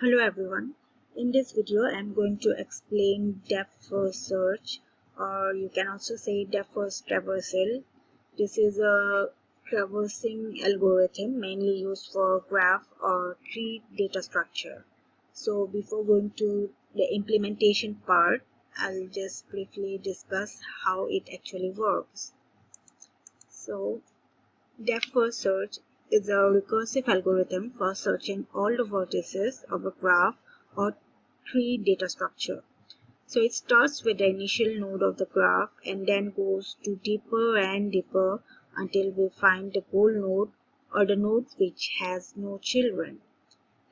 Hello everyone. In this video I am going to explain depth first search, or you can also say depth first traversal. This is a traversing algorithm mainly used for graph or tree data structure. So before going to the implementation part, I'll just briefly discuss how it actually works. So depth first search is a recursive algorithm for searching all the vertices of a graph or tree data structure. So it starts with the initial node of the graph and then goes to deeper and deeper until we find the goal node or the node which has no children.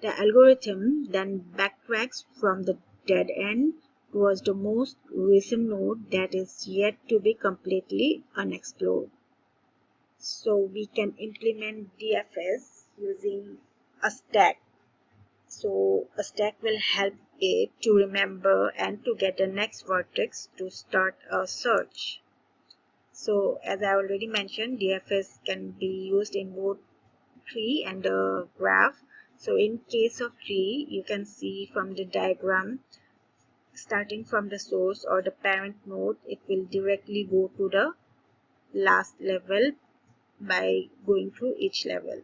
The algorithm then backtracks from the dead end towards the most recent node that is yet to be completely unexplored. So we can implement DFS using a stack. So a stack will help it to remember and to get the next vertex to start a search. So as I already mentioned, DFS can be used in both tree and the graph. So in case of tree, you can see from the diagram, starting from the source or the parent node, it will directly go to the last level by going through each level.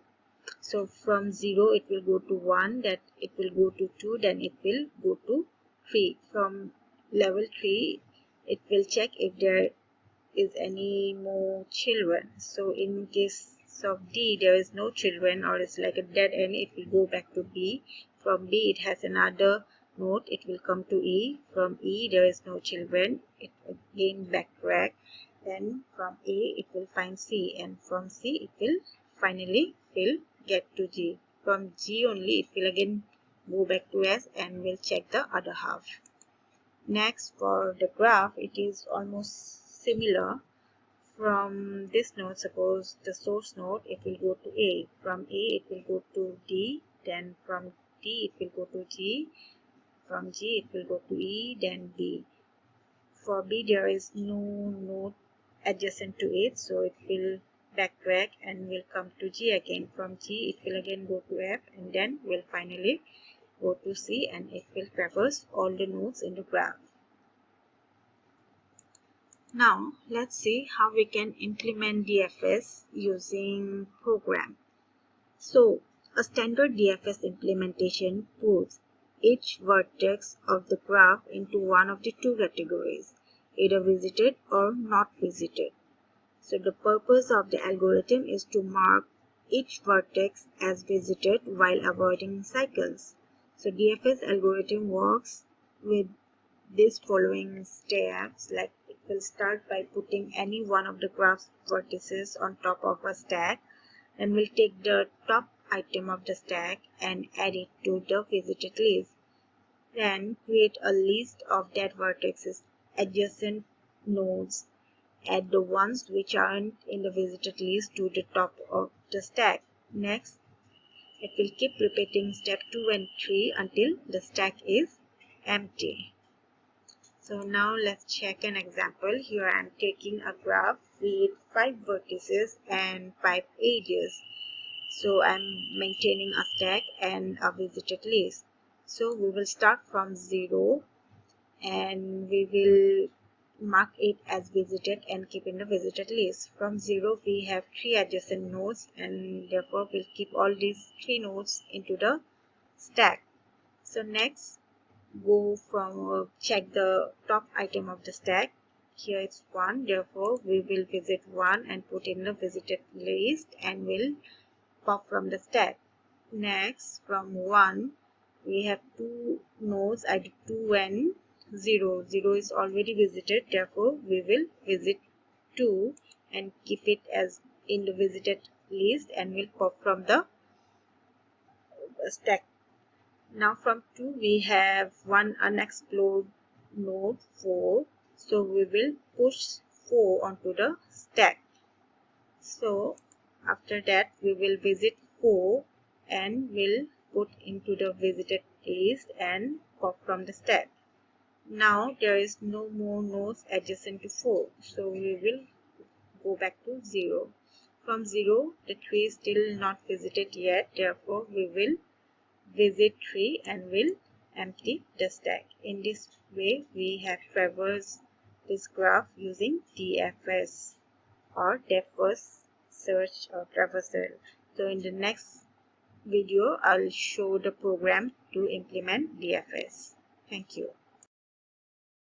So from 0 it will go to 1, that it will go to 2, then it will go to 3. From level 3 it will check if there is any more children. So in case of D there is no children or it's like a dead end, it will go back to B. From B it has another node, it will come to E. From E there is no children, it again backtrack. Then from A it will find C, and from C it will finally get to G. From G only it will again go back to S and will check the other half. Next, for the graph, it is almost similar. From this node, suppose the source node, it will go to A. From A, it will go to D. Then from D, it will go to G. From G, it will go to E, then B. For B, there is no node adjacent to it, so it will backtrack and will come to G again. From G, it will again go to F, and then will finally go to C, and it will traverse all the nodes in the graph. Now let's see how we can implement DFS using program. So a standard DFS implementation puts each vertex of the graph into one of the two categories, either visited or not visited. So the purpose of the algorithm is to mark each vertex as visited while avoiding cycles. So DFS algorithm works with these following steps. Like, it will start by putting any one of the graph's vertices on top of a stack, and will take the top item of the stack and add it to the visited list. Then create a list of that vertex's adjacent nodes. Add the ones which aren't in the visited list to the top of the stack. Next, it will keep repeating step 2 and 3 until the stack is empty. So now let's check an example. Here I am taking a graph with 5 vertices and 5 edges. So I am maintaining a stack and a visited list. So we will start from 0 and we will mark it as visited and keep in the visited list. From 0 we have 3 adjacent nodes, and therefore we'll keep all these 3 nodes into the stack. So next, go from check the top item of the stack. Here it's 1, therefore we will visit 1 and put in the visited list and will pop from the stack. Next, from 1 we have 2 nodes, either 2 and 0. 0 is already visited, therefore we will visit 2 and keep it as in the visited list and will pop from the stack. Now from 2 we have one unexplored node 4, so we will push 4 onto the stack. So after that we will visit 4 and will put into the visited list and pop from the stack. Now there is no more nodes adjacent to 4, so we will go back to 0. From 0 the tree is still not visited yet, therefore we will visit tree and will empty the stack. In this way, we have traversed this graph using DFS or depth first search or traversal. So in the next video, I'll show the program to implement DFS. Thank you.